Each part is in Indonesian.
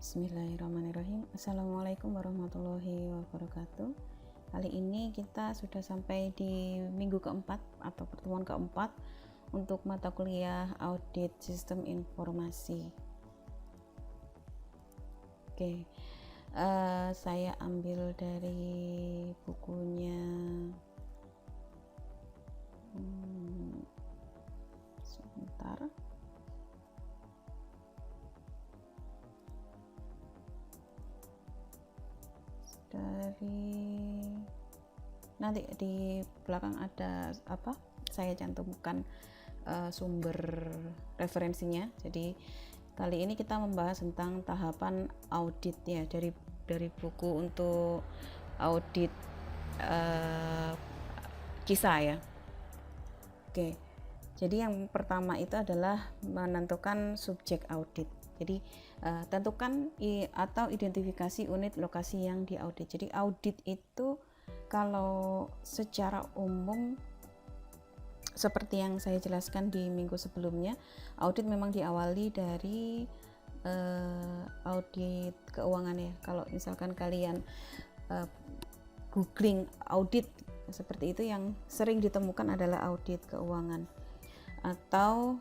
Bismillahirrahmanirrahim. Assalamualaikum warahmatullahi wabarakatuh. Kali ini kita sudah sampai di minggu keempat atau pertemuan keempat untuk mata kuliah audit sistem informasi. Oke, saya ambil dari bukunya sebentar. Dari nanti di belakang ada apa, saya cantumkan sumber referensinya. Jadi kali ini kita membahas tentang tahapan audit ya, dari buku untuk audit kisah ya. Oke, jadi yang pertama itu adalah menentukan subjek audit. Jadi tentukan atau identifikasi unit lokasi yang diaudit. Jadi audit itu kalau secara umum seperti yang saya jelaskan di minggu sebelumnya, audit memang diawali dari audit keuangan ya. Kalau misalkan kalian googling audit seperti itu, yang sering ditemukan adalah audit keuangan. Atau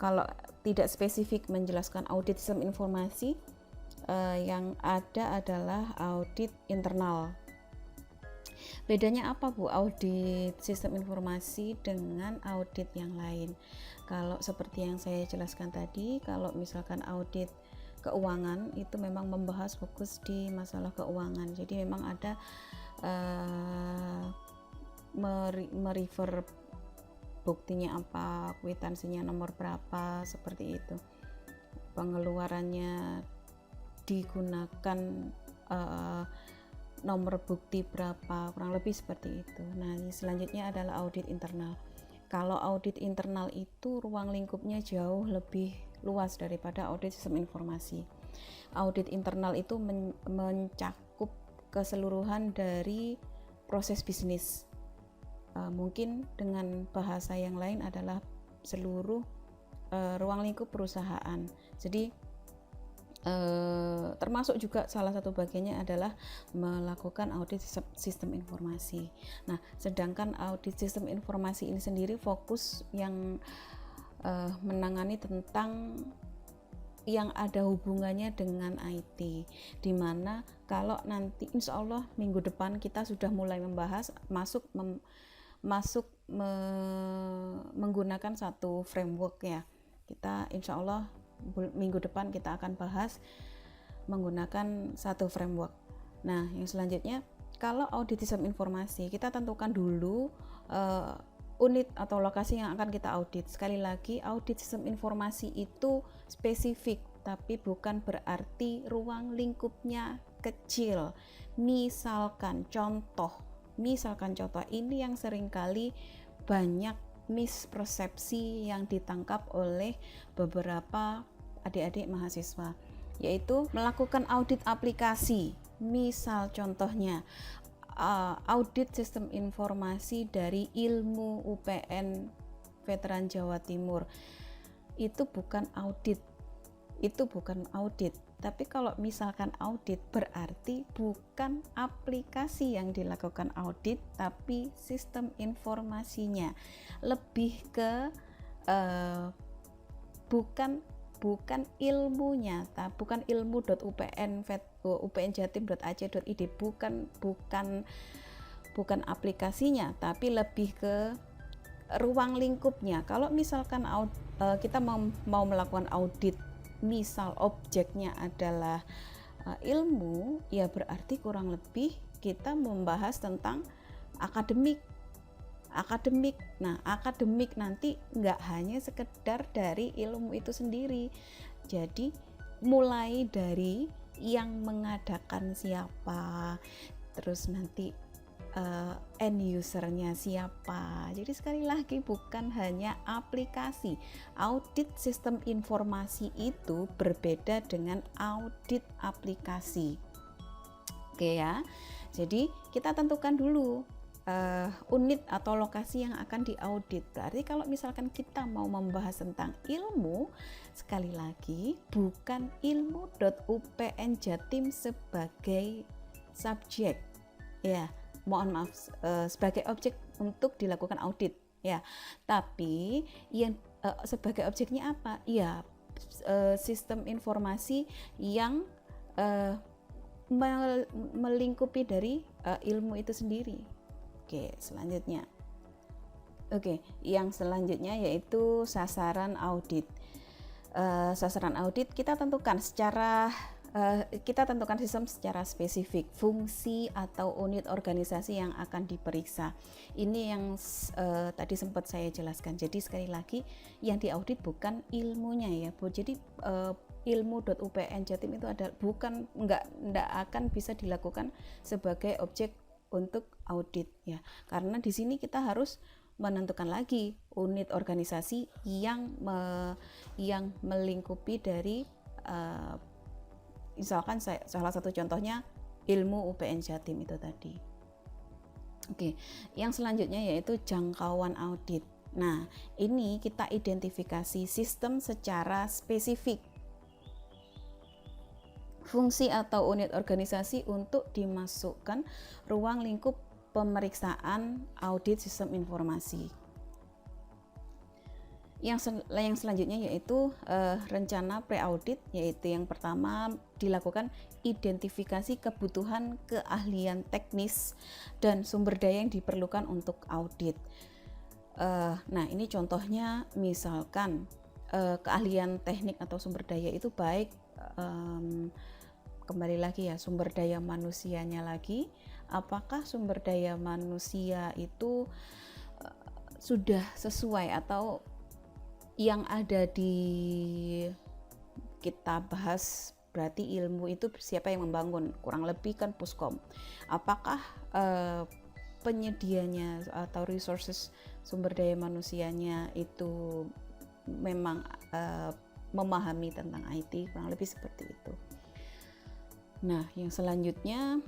kalau tidak spesifik menjelaskan audit sistem informasi, yang ada adalah audit internal. Bedanya apa Bu audit sistem informasi dengan audit yang lain? Kalau seperti yang saya jelaskan tadi, kalau misalkan audit keuangan itu memang membahas fokus di masalah keuangan. Jadi memang ada merefer buktinya apa, kwitansinya nomor berapa, seperti itu. Pengeluarannya digunakan nomor bukti berapa, kurang lebih seperti itu. Nah, selanjutnya adalah audit internal. Kalau audit internal itu ruang lingkupnya jauh lebih luas daripada audit sistem informasi. Audit internal itu mencakup keseluruhan dari proses bisnis. Mungkin dengan bahasa yang lain adalah seluruh ruang lingkup perusahaan. Jadi termasuk juga salah satu bagiannya adalah melakukan audit sistem informasi. Nah, sedangkan audit sistem informasi ini sendiri fokus yang menangani tentang yang ada hubungannya dengan IT, dimana kalau nanti insya Allah minggu depan kita sudah mulai membahas menggunakan satu framework ya. Kita insya Allah minggu depan kita akan bahas menggunakan satu framework. Nah, yang selanjutnya kalau audit sistem informasi, kita tentukan dulu unit atau lokasi yang akan kita audit. Sekali lagi, audit sistem informasi itu spesifik, tapi bukan berarti ruang lingkupnya kecil. Misalkan contoh ini yang seringkali banyak mispersepsi yang ditangkap oleh beberapa adik-adik mahasiswa, yaitu melakukan audit aplikasi. Misal contohnya audit sistem informasi dari ilmu UPN Veteran Jawa Timur, itu bukan audit. Tapi kalau misalkan audit berarti bukan aplikasi yang dilakukan audit, tapi sistem informasinya. Lebih ke bukan ilmunya, bukan ilmu.upnjatim.ac.id, bukan aplikasinya, tapi lebih ke ruang lingkupnya. Kalau misalkan kita mau melakukan audit, misal objeknya adalah ilmu, ya berarti kurang lebih kita membahas tentang akademik. Nah, akademik nanti nggak hanya sekedar dari ilmu itu sendiri. Jadi mulai dari yang mengadakan siapa, terus nanti end usernya siapa. Jadi sekali lagi bukan hanya aplikasi. Audit sistem informasi itu berbeda dengan audit aplikasi. Oke ya. Jadi kita tentukan dulu unit atau lokasi yang akan diaudit. Berarti kalau misalkan kita mau membahas tentang ilmu, sekali lagi bukan ilmu.upn Jatim sebagai subjek, ya, mohon maaf, sebagai objek untuk dilakukan audit, ya, tapi yang sebagai objeknya apa? Ya, sistem informasi yang melingkupi dari ilmu itu sendiri. Oke, selanjutnya. Oke, yang selanjutnya yaitu sasaran audit. Sasaran audit kita tentukan sistem secara spesifik, fungsi atau unit organisasi yang akan diperiksa. Ini yang tadi sempat saya jelaskan. Jadi sekali lagi yang diaudit bukan ilmunya, ya Bu. Jadi ilmu.upn Jatim itu nggak akan bisa dilakukan sebagai objek untuk audit, ya, karena di sini kita harus menentukan lagi unit organisasi yang melingkupi dari misalkan salah satu contohnya ilmu UPN Jatim itu tadi. Oke, yang selanjutnya yaitu jangkauan audit. Nah, ini kita identifikasi sistem secara spesifik, fungsi atau unit organisasi untuk dimasukkan ruang lingkup pemeriksaan audit sistem informasi. Yang selanjutnya yaitu rencana pre-audit, yaitu yang pertama dilakukan identifikasi kebutuhan keahlian teknis dan sumber daya yang diperlukan untuk audit. Nah, ini contohnya misalkan keahlian teknik atau sumber daya itu baik kembali lagi ya, sumber daya manusianya lagi, apakah sumber daya manusia itu sudah sesuai atau yang ada di kita bahas, berarti ilmu itu siapa yang membangun, kurang lebih kan Puskom. Apakah penyedianya atau resources sumber daya manusianya itu memang memahami tentang IT, kurang lebih seperti itu. Nah, yang selanjutnya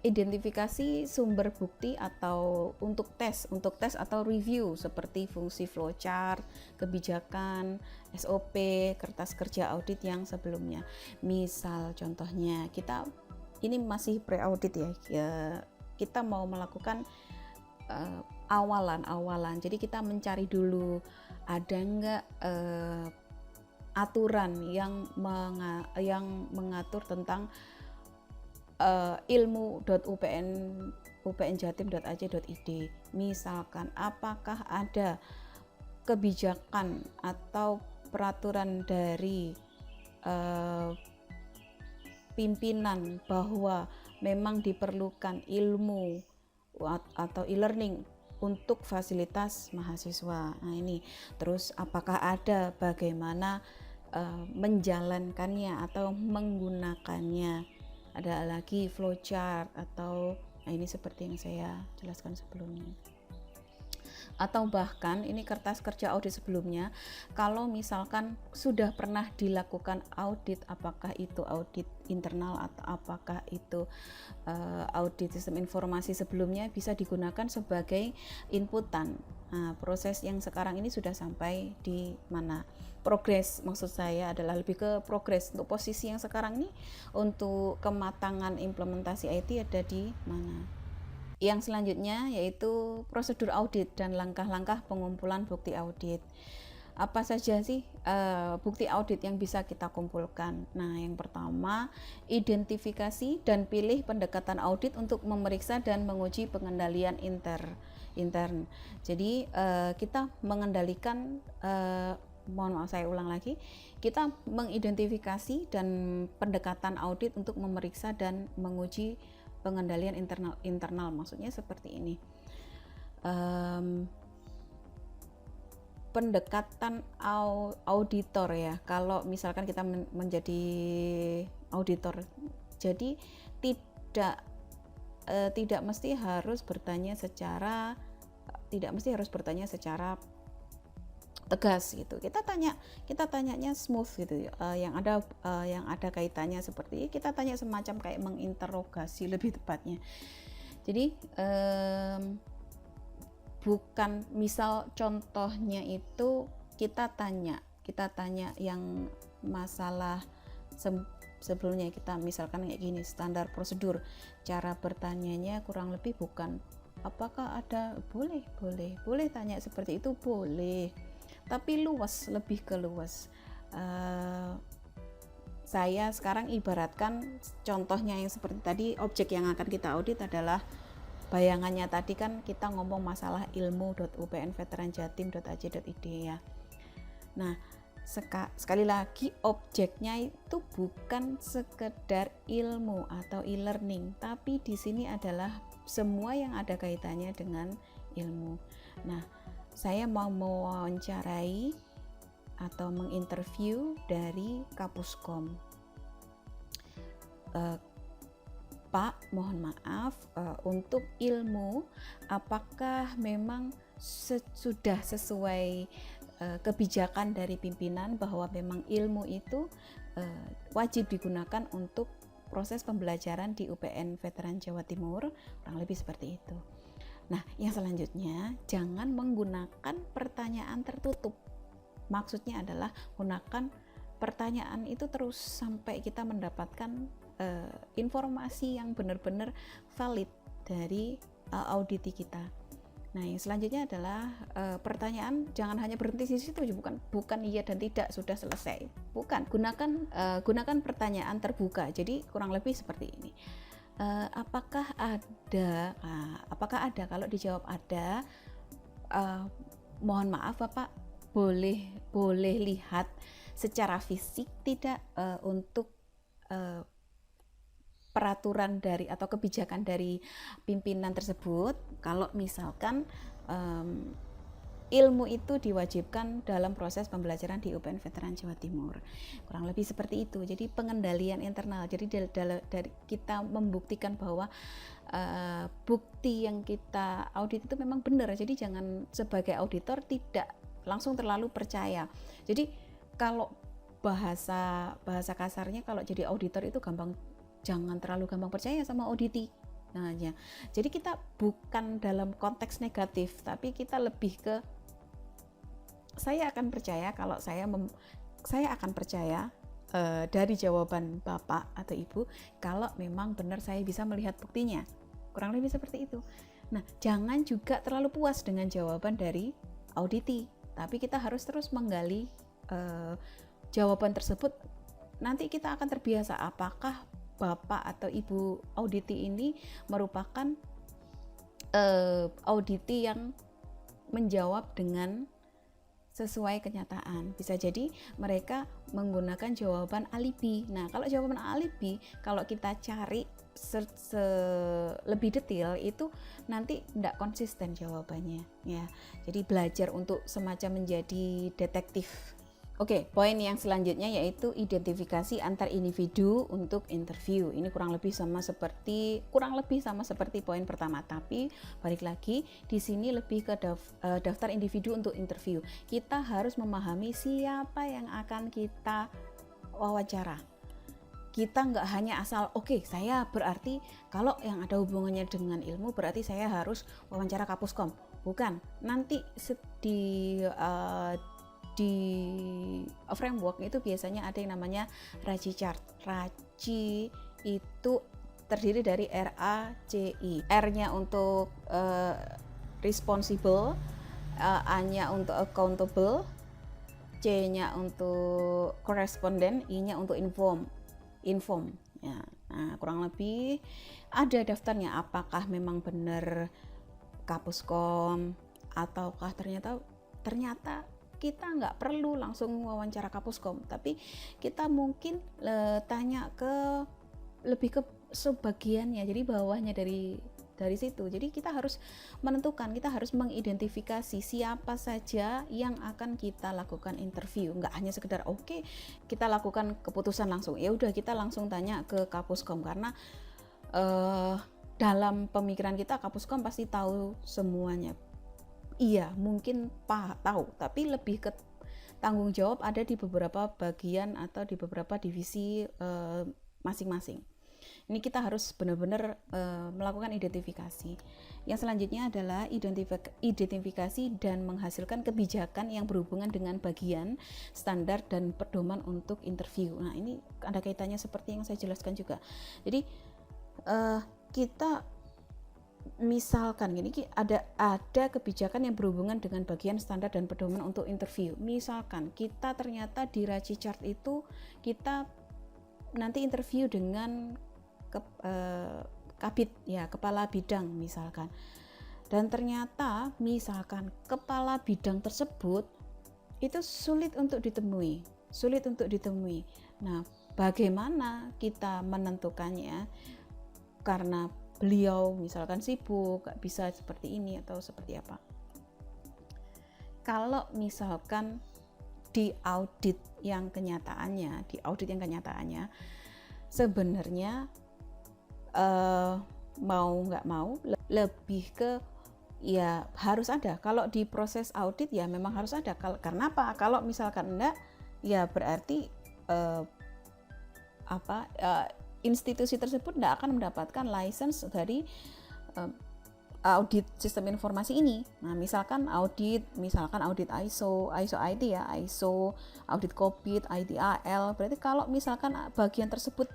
identifikasi sumber bukti atau untuk tes atau review seperti fungsi flowchart, kebijakan, SOP, kertas kerja audit yang sebelumnya. Misal contohnya kita ini masih pre-audit ya, kita mau melakukan awalan. Jadi kita mencari dulu ada enggak aturan yang mengatur tentang ilmu.upnjatim.ac.id. Misalkan apakah ada kebijakan atau peraturan dari pimpinan bahwa memang diperlukan ilmu atau e-learning untuk fasilitas mahasiswa. Nah, ini terus apakah ada bagaimana menjalankannya atau menggunakannya, ada lagi flowchart atau ini seperti yang saya jelaskan sebelumnya. Atau bahkan ini kertas kerja audit sebelumnya, kalau misalkan sudah pernah dilakukan audit, apakah itu audit internal atau apakah itu audit sistem informasi sebelumnya, bisa digunakan sebagai inputan. Nah, proses yang sekarang ini sudah sampai di mana? Progres, maksud saya adalah lebih ke progres untuk posisi yang sekarang ini, untuk kematangan implementasi IT ada di mana. Yang selanjutnya yaitu prosedur audit dan langkah-langkah pengumpulan bukti audit. Apa saja sih bukti audit yang bisa kita kumpulkan? Nah, yang pertama, identifikasi dan pilih pendekatan audit untuk memeriksa dan menguji pengendalian intern. Jadi kita mengendalikan, mohon maaf saya ulang lagi, kita mengidentifikasi dan pendekatan audit untuk memeriksa dan menguji pengendalian internal, maksudnya seperti ini. Pendekatan auditor ya, kalau misalkan kita menjadi auditor, jadi tidak mesti harus bertanya secara tegas gitu. Kita tanyanya smooth gitu, yang ada kaitannya, seperti kita tanya semacam kayak menginterogasi lebih tepatnya. Jadi bukan, misal contohnya itu kita tanya yang masalah sebelumnya, kita misalkan kayak gini, standar prosedur cara bertanyanya kurang lebih bukan apakah ada, boleh tanya seperti itu, boleh, tapi lebih ke luas. Saya sekarang ibaratkan contohnya yang seperti tadi, objek yang akan kita audit adalah bayangannya tadi kan kita ngomong masalah ilmu.upnveteranjatim.ac.id ya. Nah, sekali lagi objeknya itu bukan sekedar ilmu atau e-learning, tapi di sini adalah semua yang ada kaitannya dengan ilmu. Nah, saya mau mewawancarai atau menginterview dari Kapuskom. Pak, mohon maaf, untuk ilmu apakah memang sudah sesuai kebijakan dari pimpinan bahwa memang ilmu itu wajib digunakan untuk proses pembelajaran di UPN Veteran Jawa Timur, kurang lebih seperti itu. Nah, yang selanjutnya, jangan menggunakan pertanyaan tertutup. Maksudnya adalah gunakan pertanyaan itu terus sampai kita mendapatkan informasi yang benar-benar valid dari auditi kita. Nah, yang selanjutnya adalah pertanyaan jangan hanya berhenti di situ, bukan iya dan tidak sudah selesai. Bukan, gunakan pertanyaan terbuka. Jadi kurang lebih seperti ini. Apakah ada? Kalau dijawab ada, mohon maaf Bapak, boleh lihat secara fisik tidak untuk peraturan dari atau kebijakan dari pimpinan tersebut, kalau misalkan ilmu itu diwajibkan dalam proses pembelajaran di UPN Veteran Jawa Timur. Kurang lebih seperti itu. Jadi pengendalian internal. Jadi dari kita membuktikan bahwa bukti yang kita audit itu memang benar. Jadi jangan sebagai auditor tidak langsung terlalu percaya. Jadi kalau bahasa kasarnya, kalau jadi auditor itu jangan terlalu gampang percaya sama auditi. Nah, ya. Jadi kita bukan dalam konteks negatif, tapi kita lebih ke saya akan percaya kalau saya akan percaya dari jawaban Bapak atau Ibu kalau memang benar saya bisa melihat buktinya. Kurang lebih seperti itu. Nah, jangan juga terlalu puas dengan jawaban dari auditi, tapi kita harus terus menggali jawaban tersebut. Nanti kita akan terbiasa apakah Bapak atau Ibu auditi ini merupakan auditi yang menjawab dengan sesuai kenyataan. Bisa jadi mereka menggunakan jawaban alibi. Nah, kalau jawaban alibi, kalau kita cari lebih detail itu nanti tidak konsisten jawabannya ya. Jadi belajar untuk semacam menjadi detektif. Oke, poin yang selanjutnya yaitu identifikasi antar individu untuk interview. Ini kurang lebih sama seperti poin pertama, tapi balik lagi di sini lebih ke daftar individu untuk interview. Kita harus memahami siapa yang akan kita wawancara. Kita nggak hanya asal saya berarti kalau yang ada hubungannya dengan ilmu berarti saya harus wawancara Kapuskom. Bukan, nanti di framework itu biasanya ada yang namanya RACI chart. RACI itu terdiri dari RACI. R-nya untuk responsible, A-nya untuk accountable, C-nya untuk correspondent, I-nya untuk inform ya. Nah, kurang lebih ada daftarnya, apakah memang benar Kapuskom ataukah ternyata kita nggak perlu langsung wawancara Kapuskom, tapi kita mungkin tanya lebih ke sebagiannya, jadi bawahnya dari situ. Jadi kita harus menentukan, kita harus mengidentifikasi siapa saja yang akan kita lakukan interview. Nggak hanya sekedar kita lakukan keputusan langsung, ya udah kita langsung tanya ke Kapuskom, karena dalam pemikiran kita Kapuskom pasti tahu semuanya. iya mungkin tahu, tapi lebih ke tanggung jawab ada di beberapa bagian atau di beberapa divisi masing-masing. Ini kita harus benar-benar melakukan identifikasi. Yang selanjutnya adalah identifikasi dan menghasilkan kebijakan yang berhubungan dengan bagian, standar, dan pedoman untuk interview. Nah, ini ada kaitannya seperti yang saya jelaskan juga. Jadi kita misalkan gini, ada kebijakan yang berhubungan dengan bagian, standar, dan pedoman untuk interview. Misalkan kita ternyata di Raci Chart itu kita nanti interview dengan kabid ya, kepala bidang misalkan, dan ternyata misalkan kepala bidang tersebut itu sulit untuk ditemui. Nah, bagaimana kita menentukannya? Karena beliau misalkan sibuk, gak bisa seperti ini atau seperti apa. Kalau misalkan di audit yang kenyataannya sebenarnya mau nggak mau lebih ke ya harus ada. Kalau di proses audit ya memang harus ada. Karena apa? Kalau misalkan enggak, ya berarti institusi tersebut tidak akan mendapatkan license dari audit sistem informasi ini. Nah, misalkan audit ISO IT ya, ISO, audit COVID, ITAL. Berarti kalau misalkan bagian tersebut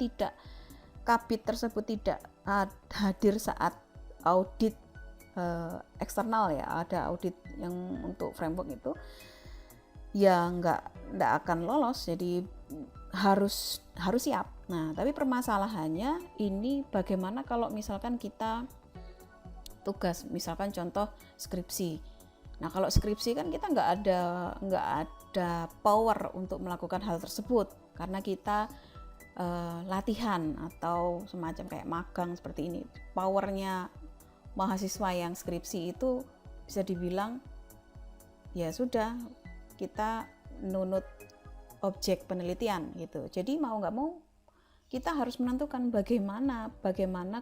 kabid tersebut tidak hadir saat audit eksternal ya, ada audit yang untuk framework itu, ya nggak akan lolos. Jadi harus siap. Nah, tapi permasalahannya ini bagaimana kalau misalkan kita tugas, misalkan contoh skripsi. Nah, kalau skripsi kan kita nggak ada power untuk melakukan hal tersebut karena kita latihan atau semacam kayak magang seperti ini. Powernya mahasiswa yang skripsi itu bisa dibilang ya sudah, kita nunut objek penelitian gitu. Jadi mau nggak mau kita harus menentukan bagaimana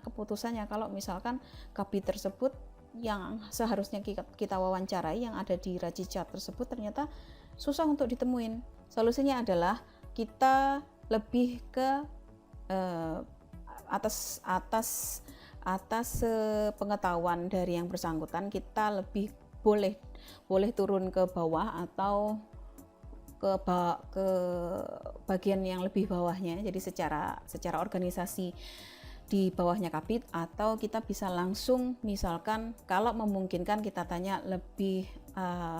keputusannya. Kalau misalkan kabid tersebut yang seharusnya kita wawancarai yang ada di Raci Chart tersebut ternyata susah untuk ditemuin. Solusinya adalah kita lebih ke atas pengetahuan dari yang bersangkutan, kita lebih boleh turun ke bawah atau ke bagian yang lebih bawahnya. Jadi secara organisasi di bawahnya kabid, atau kita bisa langsung misalkan kalau memungkinkan kita tanya lebih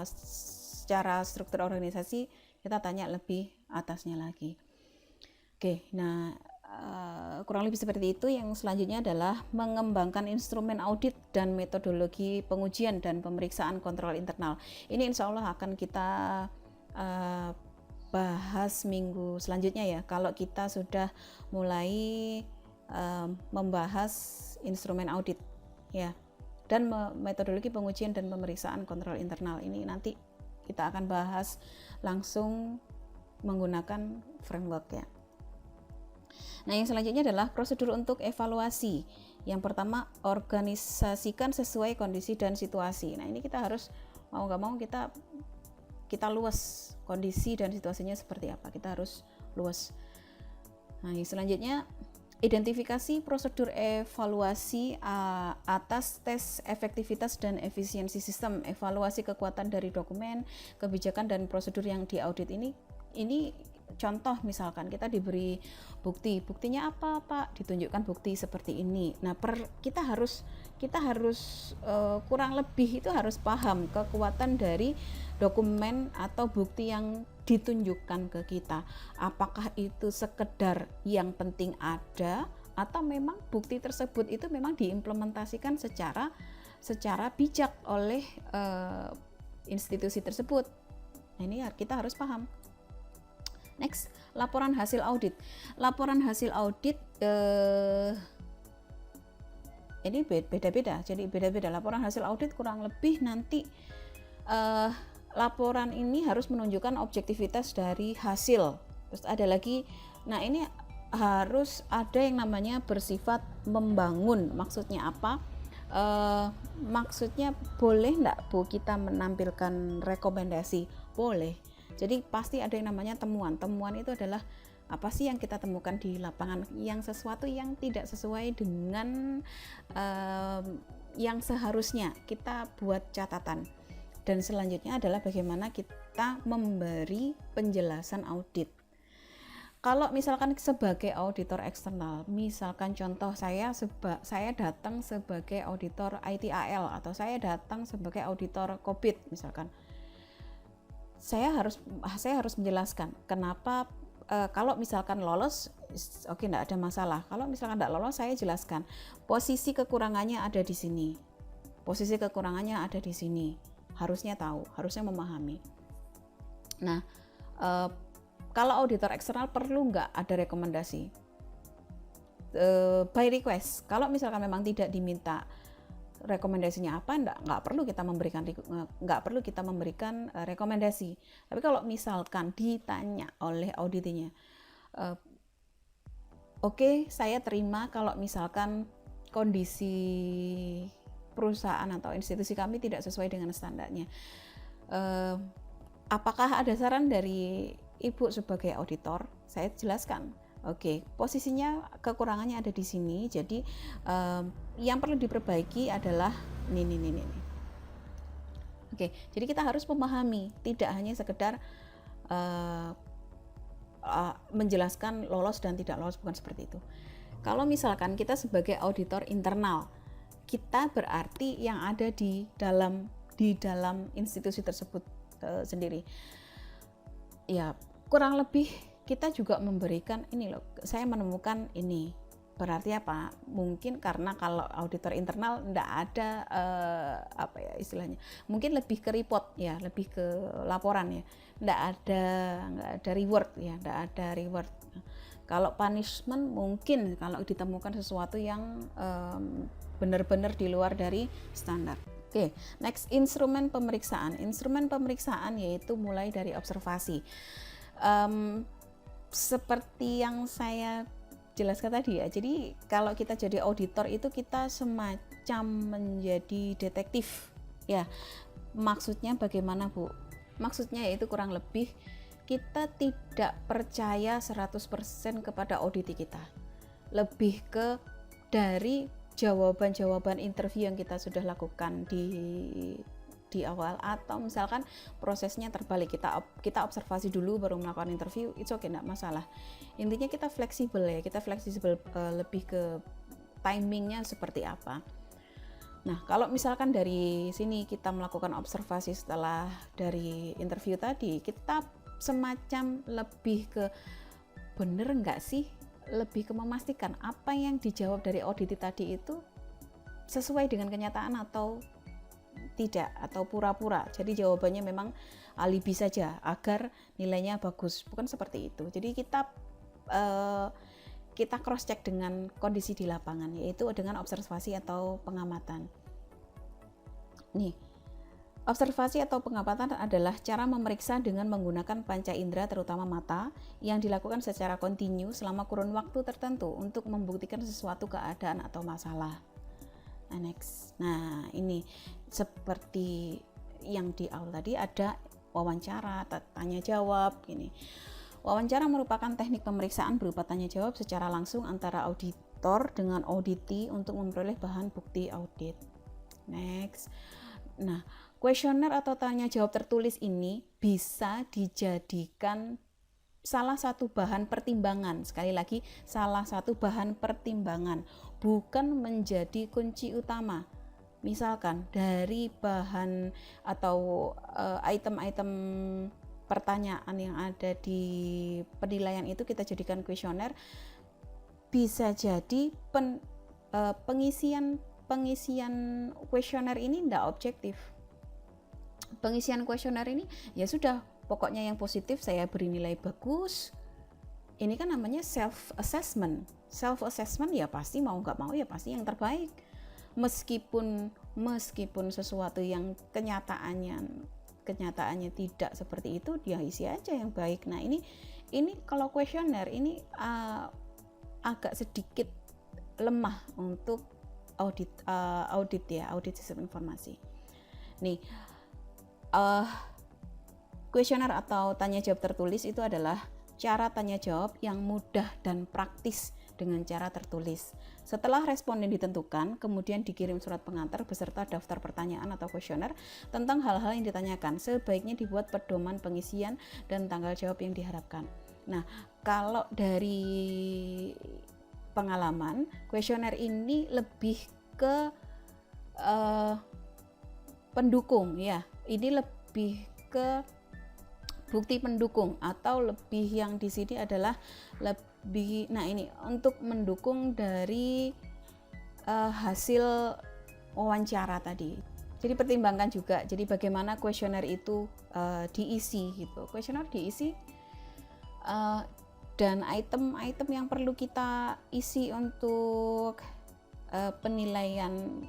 secara struktur organisasi, kita tanya lebih atasnya lagi. Oke, nah kurang lebih seperti itu. Yang selanjutnya adalah mengembangkan instrumen audit dan metodologi pengujian dan pemeriksaan kontrol internal. Ini insya Allah akan kita bahas minggu selanjutnya ya, kalau kita sudah mulai membahas instrumen audit ya, dan metodologi pengujian dan pemeriksaan kontrol internal. Ini nanti kita akan bahas langsung menggunakan framework ya. Nah, yang selanjutnya adalah prosedur untuk evaluasi. Yang pertama, organisasikan sesuai kondisi dan situasi. Nah, ini kita harus mau nggak mau kita luas kondisi dan situasinya seperti apa. Kita harus luas. Nah, yang selanjutnya, identifikasi prosedur evaluasi atas tes efektivitas dan efisiensi sistem. Evaluasi kekuatan dari dokumen, kebijakan, dan prosedur yang diaudit ini contoh misalkan kita diberi buktinya apa Pak, ditunjukkan bukti seperti ini. Nah, kita harus kurang lebih itu harus paham kekuatan dari dokumen atau bukti yang ditunjukkan ke kita. Apakah itu sekedar yang penting ada, atau memang bukti tersebut itu memang diimplementasikan secara bijak oleh institusi tersebut. Nah, ini kita harus paham. Next, laporan hasil audit. Laporan hasil audit ini beda-beda. Jadi beda-beda laporan hasil audit, kurang lebih nanti laporan ini harus menunjukkan objektivitas dari hasil. Terus ada lagi, nah ini harus ada yang namanya bersifat membangun. Maksudnya apa? Maksudnya boleh enggak Bu kita menampilkan rekomendasi? Boleh. Jadi pasti ada yang namanya temuan. Temuan itu adalah apa sih yang kita temukan di lapangan, yang sesuatu yang tidak sesuai dengan yang seharusnya kita buat catatan. Dan selanjutnya adalah bagaimana kita memberi penjelasan audit. Kalau misalkan sebagai auditor eksternal, misalkan contoh saya datang sebagai auditor ITAL atau saya datang sebagai auditor COVID misalkan, saya harus menjelaskan kenapa kalau misalkan lolos, oke, enggak ada masalah. Kalau misalkan enggak lolos, saya jelaskan posisi kekurangannya ada di sini, posisi kekurangannya ada di sini. Harusnya tahu, harusnya memahami. Nah, kalau auditor eksternal perlu nggak ada rekomendasi? By request. Kalau misalkan memang tidak diminta rekomendasinya apa, nggak perlu kita memberikan rekomendasi. Tapi kalau misalkan ditanya oleh auditinya, oke, saya terima kalau misalkan kondisi perusahaan atau institusi kami tidak sesuai dengan standarnya. Apakah ada saran dari Ibu sebagai auditor? Saya jelaskan. Oke, posisinya kekurangannya ada di sini. Jadi yang perlu diperbaiki adalah ini. Oke, jadi kita harus memahami, tidak hanya sekedar menjelaskan lolos dan tidak lolos, bukan seperti itu. Kalau misalkan kita sebagai auditor internal, kita berarti yang ada di dalam institusi tersebut sendiri. Ya, kurang lebih kita juga memberikan ini loh, saya menemukan ini. Berarti apa? Mungkin karena kalau auditor internal enggak ada istilahnya. Mungkin lebih ke report ya, lebih ke laporan ya. Enggak ada reward ya, enggak ada reward. Kalau punishment mungkin kalau ditemukan sesuatu yang benar-benar di luar dari standar. Oke, next, instrumen pemeriksaan. Instrumen pemeriksaan yaitu mulai dari observasi. Seperti yang saya jelaskan tadi ya, jadi kalau kita jadi auditor itu kita semacam menjadi detektif ya. Maksudnya bagaimana Bu? Maksudnya yaitu kurang lebih kita tidak percaya 100% kepada audit kita, lebih ke dari jawaban-jawaban interview yang kita sudah lakukan di awal, atau misalkan prosesnya terbalik, kita observasi dulu baru melakukan interview, it's okay, enggak masalah. Intinya kita fleksibel ya, lebih ke timingnya seperti apa. Nah, kalau misalkan dari sini kita melakukan observasi setelah dari interview tadi, kita semacam lebih ke bener enggak sih, lebih ke memastikan apa yang dijawab dari audit tadi itu sesuai dengan kenyataan atau tidak, atau pura-pura. Jadi jawabannya memang alibi saja agar nilainya bagus, bukan seperti itu. Jadi kita cross check dengan kondisi di lapangan, yaitu dengan observasi atau pengamatan. Nih, observasi atau pengamatan adalah cara memeriksa dengan menggunakan panca indera, terutama mata, yang dilakukan secara kontinu selama kurun waktu tertentu untuk membuktikan sesuatu keadaan atau masalah. Nah, next. Nah, ini seperti yang di awal tadi ada wawancara, tanya jawab gini. Wawancara merupakan teknik pemeriksaan berupa tanya jawab secara langsung antara auditor dengan auditee untuk memperoleh bahan bukti audit. Next. Nah, kuesioner atau tanya jawab tertulis ini bisa dijadikan salah satu bahan pertimbangan. Sekali lagi, salah satu bahan pertimbangan, bukan menjadi kunci utama. Misalkan dari bahan atau item-item pertanyaan yang ada di penilaian itu kita jadikan kuesioner, bisa jadi pengisian kuesioner ini tidak objektif. Pengisian kuesioner ini ya sudah, pokoknya yang positif saya beri nilai bagus. Ini kan namanya self assessment ya, pasti mau nggak mau ya pasti yang terbaik, meskipun sesuatu yang kenyataannya tidak seperti itu, dia isi aja yang baik. Nah, ini kalau kuesioner ini agak sedikit lemah untuk audit sistem informasi. Nih, kuesioner atau tanya jawab tertulis itu adalah cara tanya jawab yang mudah dan praktis dengan cara tertulis. Setelah responden ditentukan, kemudian dikirim surat pengantar beserta daftar pertanyaan atau kuesioner tentang hal-hal yang ditanyakan. Sebaiknya dibuat pedoman pengisian dan tanggal jawab yang diharapkan. Nah, kalau dari pengalaman, kuesioner ini lebih ke pendukung ya. Ini lebih ke bukti pendukung, atau lebih yang di sini adalah lebih, nah ini untuk mendukung dari hasil wawancara tadi. Jadi pertimbangkan juga, jadi bagaimana kuesioner itu diisi gitu. Kuesioner diisi dan item-item yang perlu kita isi untuk penilaian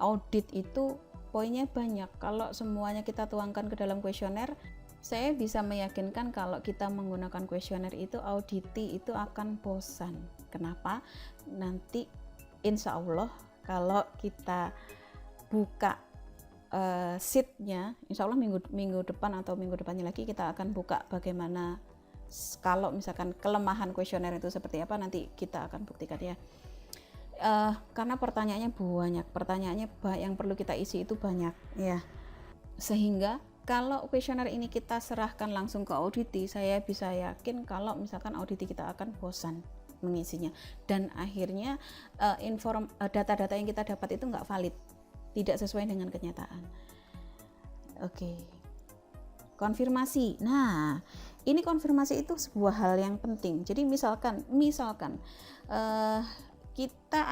audit itu poinnya banyak. Kalau semuanya kita tuangkan ke dalam kuesioner, saya bisa meyakinkan kalau kita menggunakan kuesioner itu, auditi itu akan bosan. Kenapa? Nanti insya Allah kalau kita buka sheetnya, insya Allah minggu depan atau minggu depannya lagi kita akan buka bagaimana kalau misalkan kelemahan kuesioner itu seperti apa, nanti kita akan buktikan ya. Karena pertanyaannya yang perlu kita isi itu banyak ya, sehingga kalau kuesioner ini kita serahkan langsung ke auditi, saya bisa yakin kalau misalkan auditi kita akan bosan mengisinya, dan akhirnya data-data yang kita dapat itu nggak valid, tidak sesuai dengan kenyataan. Oke. Konfirmasi. Nah, ini konfirmasi itu sebuah hal yang penting. Jadi misalkan kita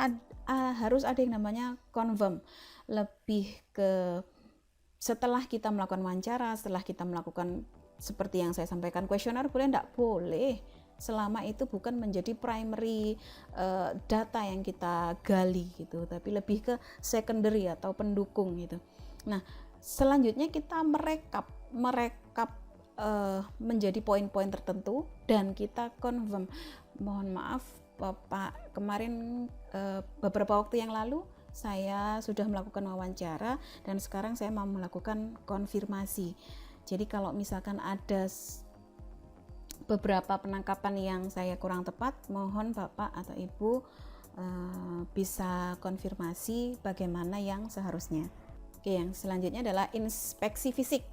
harus ada yang namanya confirm, lebih ke setelah kita melakukan wawancara, setelah kita melakukan seperti yang saya sampaikan, kuesioner boleh enggak? Boleh, selama itu bukan menjadi primary data yang kita gali gitu, tapi lebih ke secondary atau pendukung gitu. Nah, selanjutnya kita merekap menjadi poin-poin tertentu dan kita confirm. Mohon maaf Bapak, kemarin beberapa waktu yang lalu saya sudah melakukan wawancara dan sekarang saya mau melakukan konfirmasi. Jadi kalau misalkan ada beberapa penangkapan yang saya kurang tepat, mohon Bapak atau Ibu bisa konfirmasi bagaimana yang seharusnya. Oke, yang selanjutnya adalah inspeksi fisik.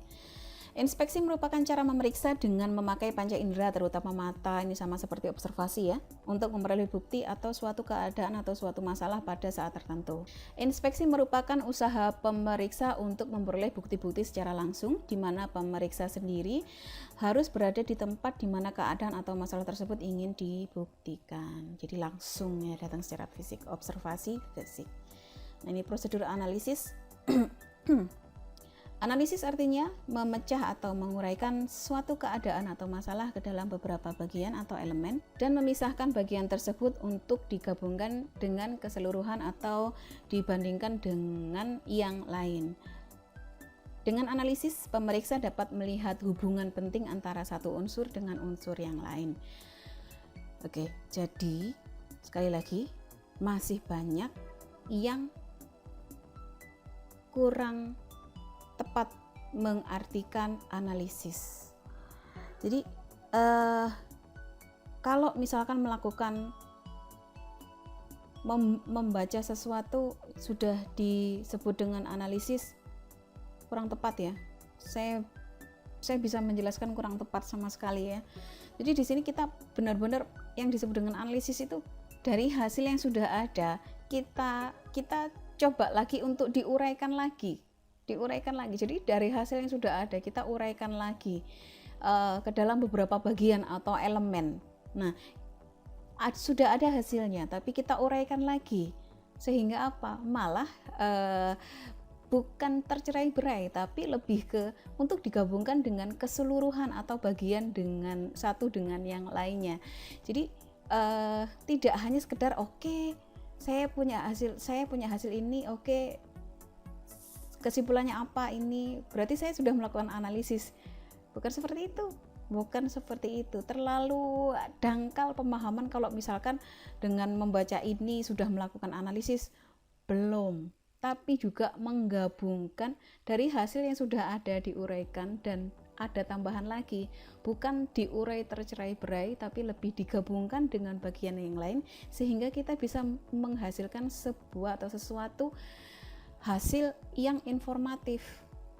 Inspeksi merupakan cara memeriksa dengan memakai panca indera, terutama mata, ini sama seperti observasi ya, untuk memperoleh bukti atau suatu keadaan atau suatu masalah pada saat tertentu. Inspeksi merupakan usaha pemeriksa untuk memperoleh bukti-bukti secara langsung, di mana pemeriksa sendiri harus berada di tempat di mana keadaan atau masalah tersebut ingin dibuktikan. Jadi langsung ya, datang secara fisik, observasi fisik. Nah, ini prosedur analisis. Analisis artinya memecah atau menguraikan suatu keadaan atau masalah ke dalam beberapa bagian atau elemen dan memisahkan bagian tersebut untuk digabungkan dengan keseluruhan atau dibandingkan dengan yang lain. Dengan analisis, pemeriksa dapat melihat hubungan penting antara satu unsur dengan unsur yang lain. Oke, jadi sekali lagi masih banyak yang kurang tepat mengartikan analisis. Jadi kalau misalkan melakukan membaca sesuatu sudah disebut dengan analisis, kurang tepat ya. Saya bisa menjelaskan kurang tepat sama sekali ya. Jadi di sini kita benar-benar yang disebut dengan analisis itu dari hasil yang sudah ada, kita coba lagi untuk diuraikan lagi. Jadi dari hasil yang sudah ada kita uraikan lagi ke dalam beberapa bagian atau elemen. Nah, sudah ada hasilnya tapi kita uraikan lagi sehingga apa? Malah bukan tercerai-berai tapi lebih ke untuk digabungkan dengan keseluruhan atau bagian dengan satu dengan yang lainnya. Jadi tidak hanya sekedar oke, saya punya hasil ini, oke, kesimpulannya apa ini, berarti saya sudah melakukan analisis. Bukan seperti itu. bukan seperti itu. Terlalu dangkal pemahaman kalau misalkan dengan membaca ini sudah melakukan analisis. Belum, tapi juga menggabungkan dari hasil yang sudah ada diuraikan dan ada tambahan lagi, bukan diurai tercerai-berai tapi lebih digabungkan dengan bagian yang lain sehingga kita bisa menghasilkan sebuah atau sesuatu hasil yang informatif,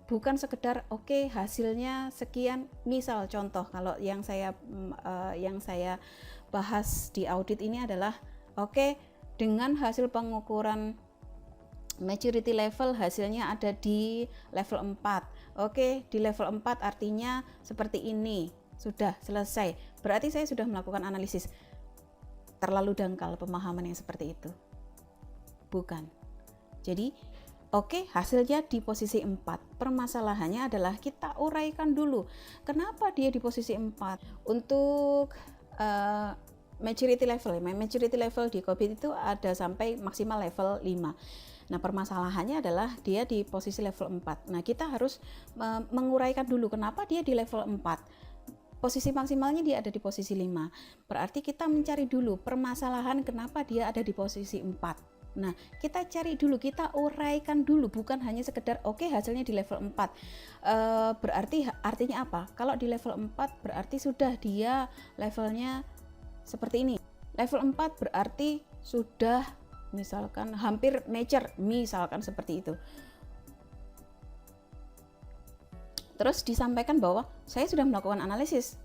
bukan sekedar oke, hasilnya sekian. Misal contoh kalau yang saya bahas di audit ini adalah oke, dengan hasil pengukuran maturity level hasilnya ada di level 4. Oke, di level 4 artinya seperti ini. Sudah selesai. Berarti saya sudah melakukan analisis. Terlalu dangkal pemahaman yang seperti itu. Bukan. Jadi, oke, hasilnya di posisi 4. Permasalahannya adalah kita uraikan dulu. Kenapa dia di posisi 4? Untuk maturity level di COVID itu ada sampai maksimal level 5. Nah, permasalahannya adalah dia di posisi level 4. Nah, kita harus menguraikan dulu kenapa dia di level 4. Posisi maksimalnya dia ada di posisi 5. Berarti kita mencari dulu permasalahan kenapa dia ada di posisi 4. Nah, kita cari dulu, kita uraikan dulu, bukan hanya sekedar oke, hasilnya di level 4. Berarti artinya apa? Kalau di level 4 berarti sudah dia levelnya seperti ini. Level 4 berarti sudah misalkan hampir mature, misalkan seperti itu. Terus disampaikan bahwa saya sudah melakukan analisis.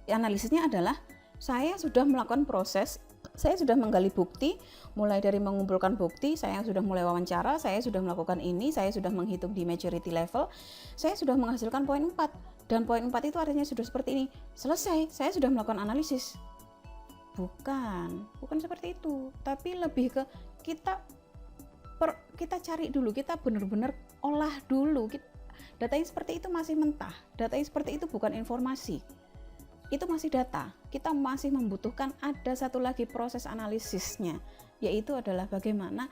Analisisnya adalah saya sudah melakukan proses, saya sudah menggali bukti, mulai dari mengumpulkan bukti, saya sudah mulai wawancara, saya sudah melakukan ini, saya sudah menghitung di maturity level, saya sudah menghasilkan poin 4. Dan poin 4 itu artinya sudah seperti ini. Selesai, saya sudah melakukan analisis. Bukan seperti itu, tapi lebih ke kita cari dulu, kita benar-benar olah dulu. Data yang seperti itu masih mentah, data yang seperti itu bukan informasi, itu masih data. Kita masih membutuhkan ada satu lagi proses analisisnya, yaitu adalah bagaimana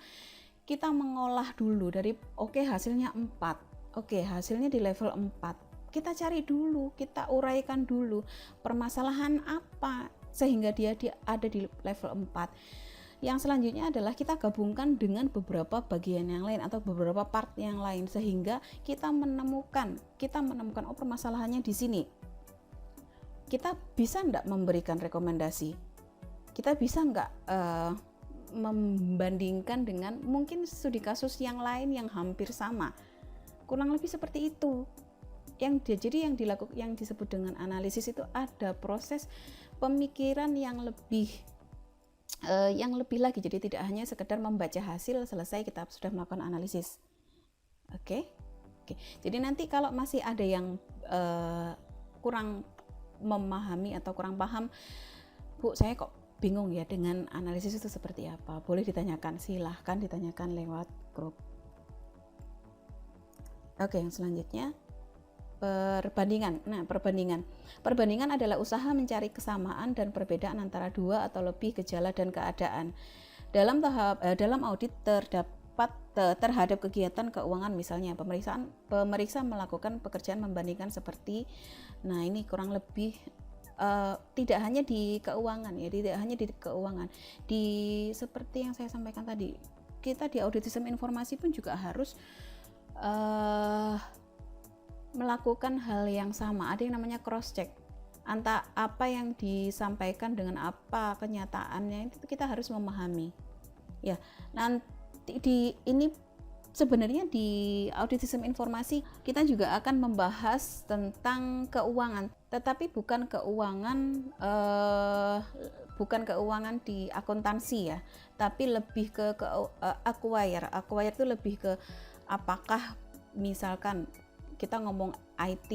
kita mengolah dulu dari oke, hasilnya 4, oke, hasilnya di level 4, kita cari dulu, kita uraikan dulu permasalahan apa sehingga dia ada di level 4. Yang selanjutnya adalah kita gabungkan dengan beberapa bagian yang lain atau beberapa part yang lain sehingga kita menemukan oh, permasalahannya di sini. Kita bisa enggak memberikan rekomendasi? Kita bisa enggak membandingkan dengan mungkin studi kasus yang lain yang hampir sama? Kurang lebih seperti itu. Yang disebut dengan analisis itu ada proses pemikiran yang lebih lagi. Jadi tidak hanya sekedar membaca hasil selesai kita sudah melakukan analisis. Oke. Jadi nanti kalau masih ada yang kurang memahami atau kurang paham, Bu, saya kok bingung ya dengan analisis itu seperti apa, boleh ditanyakan, silahkan ditanyakan lewat grup. Oke, yang selanjutnya perbandingan. Nah, perbandingan adalah usaha mencari kesamaan dan perbedaan antara dua atau lebih gejala dan keadaan. Dalam audit terhadap kegiatan keuangan, misalnya pemeriksa melakukan pekerjaan membandingkan seperti, nah ini kurang lebih tidak hanya di keuangan ya, seperti yang saya sampaikan tadi, kita di audit sistem informasi pun juga harus melakukan hal yang sama. Ada yang namanya cross check antara apa yang disampaikan dengan apa kenyataannya, itu kita harus memahami ya. Nanti sebenarnya di audit sistem informasi kita juga akan membahas tentang keuangan, tetapi bukan keuangan di akuntansi ya, tapi lebih ke acquire itu lebih ke apakah misalkan kita ngomong IT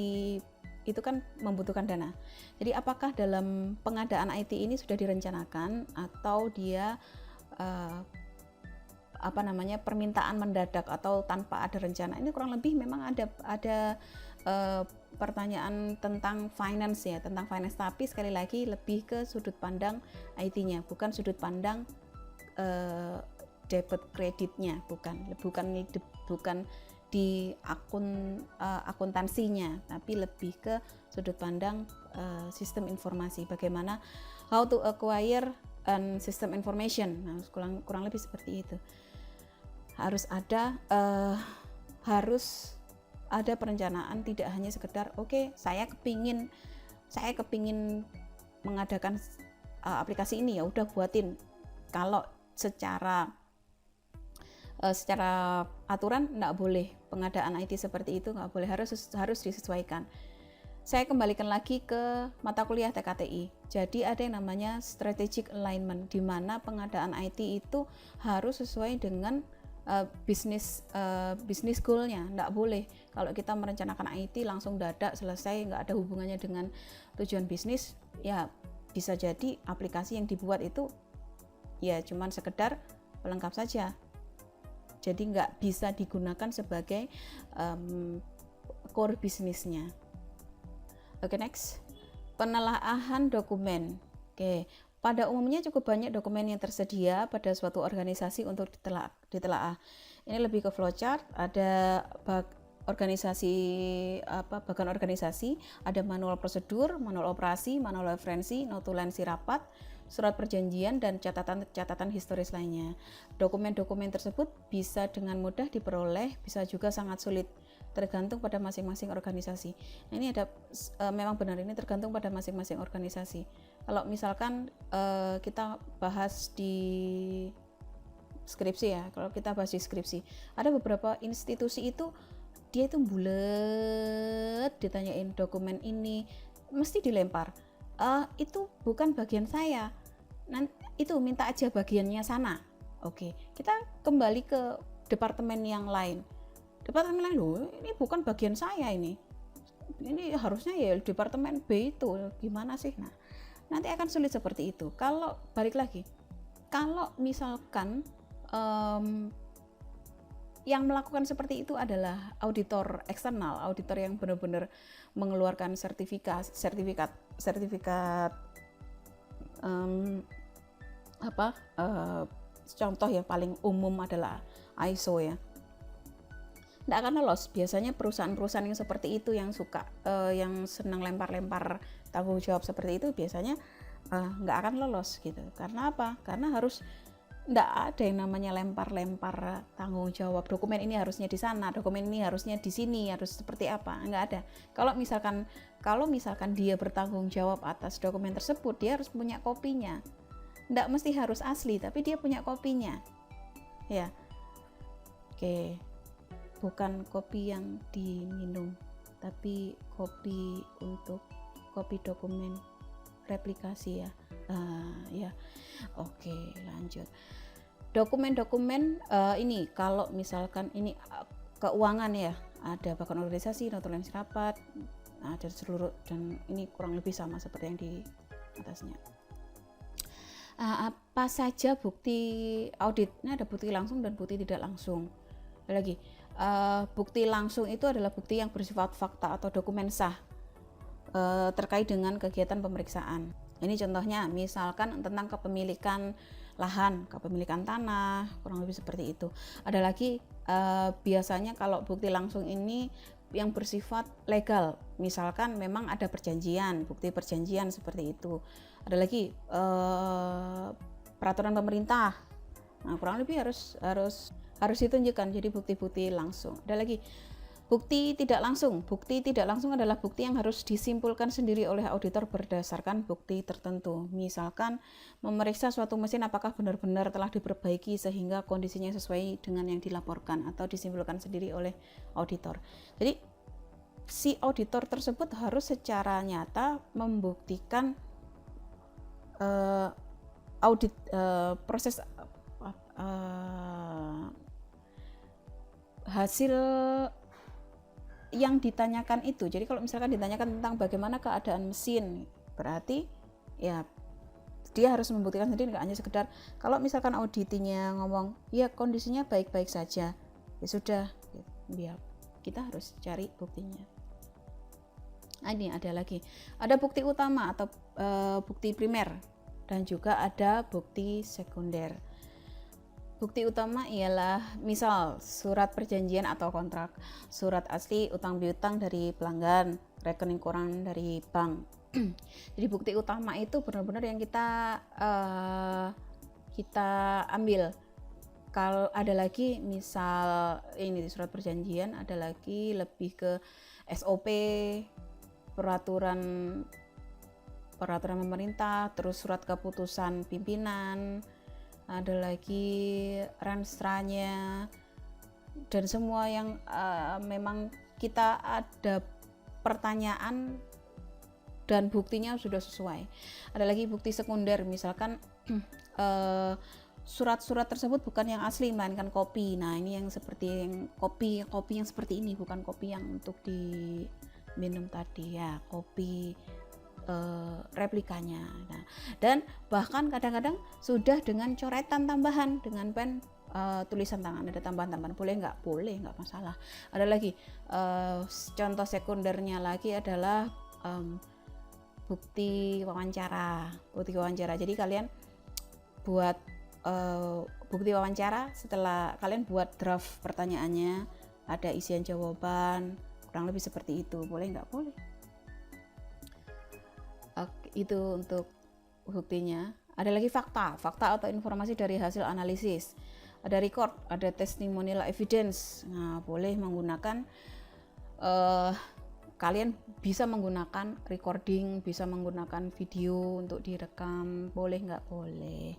itu kan membutuhkan dana. Jadi apakah dalam pengadaan IT ini sudah direncanakan atau dia permintaan mendadak atau tanpa ada rencana. Ini kurang lebih memang ada pertanyaan tentang finance ya, tapi sekali lagi lebih ke sudut pandang IT-nya, bukan sudut pandang debit kreditnya, bukan di akuntansinya, tapi lebih ke sudut pandang sistem informasi, bagaimana how to acquire system information. Nah, kurang lebih seperti itu. Harus ada perencanaan, tidak hanya sekedar oke, saya kepingin mengadakan aplikasi ini, ya udah buatin. Kalau secara aturan nggak boleh, pengadaan IT seperti itu nggak boleh, harus disesuaikan. Saya kembalikan lagi ke mata kuliah TKTI. Jadi ada yang namanya strategic alignment, di mana pengadaan IT itu harus sesuai dengan bisnis goalnya. Nggak boleh kalau kita merencanakan IT langsung dadak selesai, nggak ada hubungannya dengan tujuan bisnis, ya bisa jadi aplikasi yang dibuat itu ya cuman sekedar pelengkap saja. Jadi nggak bisa digunakan sebagai core bisnisnya. Oke, next. Penelaahan dokumen. Oke, pada umumnya cukup banyak dokumen yang tersedia pada suatu organisasi untuk ditelaah. Ini lebih ke flowchart, ada bagan organisasi, ada manual prosedur, manual operasi, manual referensi, notulensi rapat, surat perjanjian, dan catatan historis lainnya. Dokumen-dokumen tersebut bisa dengan mudah diperoleh, bisa juga sangat sulit, tergantung pada masing-masing organisasi. Ini memang benar, ini tergantung pada masing-masing organisasi. Kalau misalkan kita bahas di skripsi ya, kalau kita bahas di skripsi, ada beberapa institusi itu dia itu bulet, ditanyain dokumen ini mesti dilempar. Itu bukan bagian saya, itu minta aja bagiannya sana. Oke, kita kembali ke departemen yang lain. Departemen lain, loh ini bukan bagian saya, ini harusnya ya departemen B itu, gimana sih? Nah, nanti akan sulit seperti itu. Kalau balik lagi, kalau misalkan yang melakukan seperti itu adalah auditor eksternal, auditor yang benar-benar mengeluarkan sertifikat contoh yang paling umum adalah ISO ya, nggak akan lolos. Biasanya perusahaan-perusahaan yang seperti itu, yang suka yang senang lempar-lempar tanggung jawab seperti itu, biasanya nggak akan lolos gitu. Karena apa? Karena nggak ada yang namanya lempar-lempar tanggung jawab. Dokumen ini harusnya di sana, dokumen ini harusnya di sini, harus seperti apa? Nggak ada. Kalau misalkan dia bertanggung jawab atas dokumen tersebut, dia harus punya kopinya. Nggak mesti harus asli, tapi dia punya kopinya. Ya, oke. Bukan kopi yang diminum, tapi kopi dokumen replikasi ya. Ya, oke, lanjut. Dokumen-dokumen ini kalau misalkan ini keuangan ya, ada bahkan organisasi, notulensi rapat, ada seluruh, dan ini kurang lebih sama seperti yang di atasnya. Apa saja bukti audit? Ini ada bukti langsung dan bukti tidak langsung. Ada lagi, bukti langsung itu adalah bukti yang bersifat fakta atau dokumen sah terkait dengan kegiatan pemeriksaan. Ini contohnya misalkan tentang kepemilikan lahan, kepemilikan tanah, kurang lebih seperti itu. Ada lagi biasanya kalau bukti langsung ini yang bersifat legal, misalkan memang ada perjanjian, bukti perjanjian seperti itu. Ada lagi peraturan pemerintah. Nah, kurang lebih harus ditunjukkan, jadi bukti-bukti langsung. Ada lagi bukti tidak langsung. Bukti tidak langsung adalah bukti yang harus disimpulkan sendiri oleh auditor berdasarkan bukti tertentu. Misalkan memeriksa suatu mesin apakah benar-benar telah diperbaiki sehingga kondisinya sesuai dengan yang dilaporkan, atau disimpulkan sendiri oleh auditor. Jadi si auditor tersebut harus secara nyata membuktikan proses hasil yang ditanyakan itu. Jadi kalau misalkan ditanyakan tentang bagaimana keadaan mesin, berarti ya dia harus membuktikan sendiri, nggak hanya sekedar kalau misalkan auditinya ngomong ya kondisinya baik-baik saja, ya sudah, ya kita harus cari buktinya. Nah, ini ada lagi, ada bukti utama atau bukti primer, dan juga ada bukti sekunder. Bukti utama ialah misal surat perjanjian atau kontrak, surat asli utang piutang dari pelanggan, rekening koran dari bank. Jadi bukti utama itu benar-benar yang kita ambil. Kalau ada lagi misal ini di surat perjanjian, ada lagi lebih ke SOP, peraturan pemerintah, terus surat keputusan pimpinan, ada lagi renstra-nya, dan semua yang memang kita ada pertanyaan dan buktinya sudah sesuai. Ada lagi bukti sekunder, misalkan surat-surat tersebut bukan yang asli melainkan kopi. Nah, ini yang seperti yang kopi yang seperti ini, bukan kopi yang untuk diminum tadi ya, kopi replikanya. Nah, dan bahkan kadang-kadang sudah dengan coretan tambahan dengan pen tulisan tangan, ada tambahan-tambahan, boleh nggak masalah. Ada lagi contoh sekundernya lagi adalah bukti wawancara. Jadi kalian buat bukti wawancara, setelah kalian buat draft pertanyaannya, ada isian jawaban kurang lebih seperti itu, boleh nggak? Boleh. Itu untuk buktinya. Ada lagi fakta atau informasi dari hasil analisis. Ada record, ada testimonial evidence. Nah, boleh menggunakan kalian bisa menggunakan recording, bisa menggunakan video untuk direkam, boleh nggak? Boleh.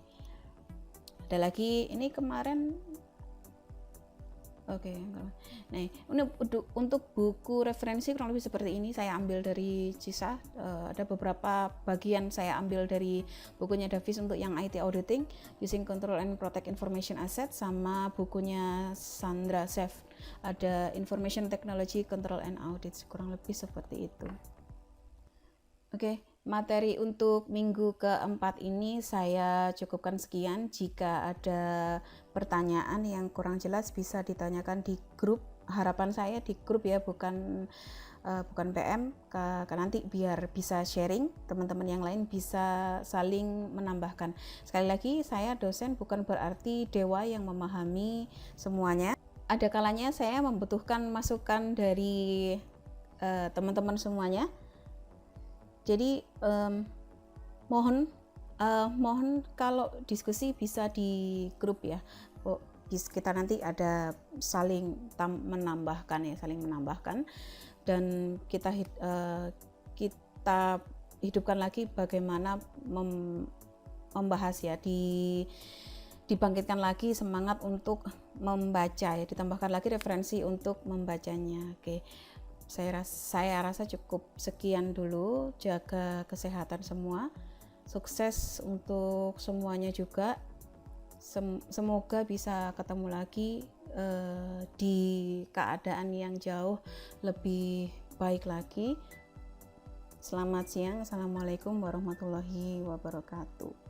Ada lagi ini kemarin, oke. Nah, untuk buku referensi kurang lebih seperti ini, saya ambil dari CISA. Ada beberapa bagian saya ambil dari bukunya Davis untuk yang IT auditing, using control and protect information asset, sama bukunya Sandra Sef, ada information technology control and audit, kurang lebih seperti itu. Oke, materi untuk minggu keempat ini saya cukupkan sekian. Jika ada pertanyaan yang kurang jelas bisa ditanyakan di grup. Harapan saya di grup ya, bukan PM, nanti biar bisa sharing, teman-teman yang lain bisa saling menambahkan. Sekali lagi, saya dosen bukan berarti dewa yang memahami semuanya. Ada kalanya saya membutuhkan masukan dari teman-teman semuanya. Jadi mohon kalau diskusi bisa di grup ya. Kita nanti ada saling menambahkan, dan kita hidupkan lagi bagaimana membahas ya, dibangkitkan lagi semangat untuk membaca ya, ditambahkan lagi referensi untuk membacanya. Oke. Saya rasa cukup sekian dulu. Jaga kesehatan semua, sukses untuk semuanya juga. Semoga bisa ketemu lagi di keadaan yang jauh lebih baik lagi. Selamat siang. Assalamualaikum warahmatullahi wabarakatuh.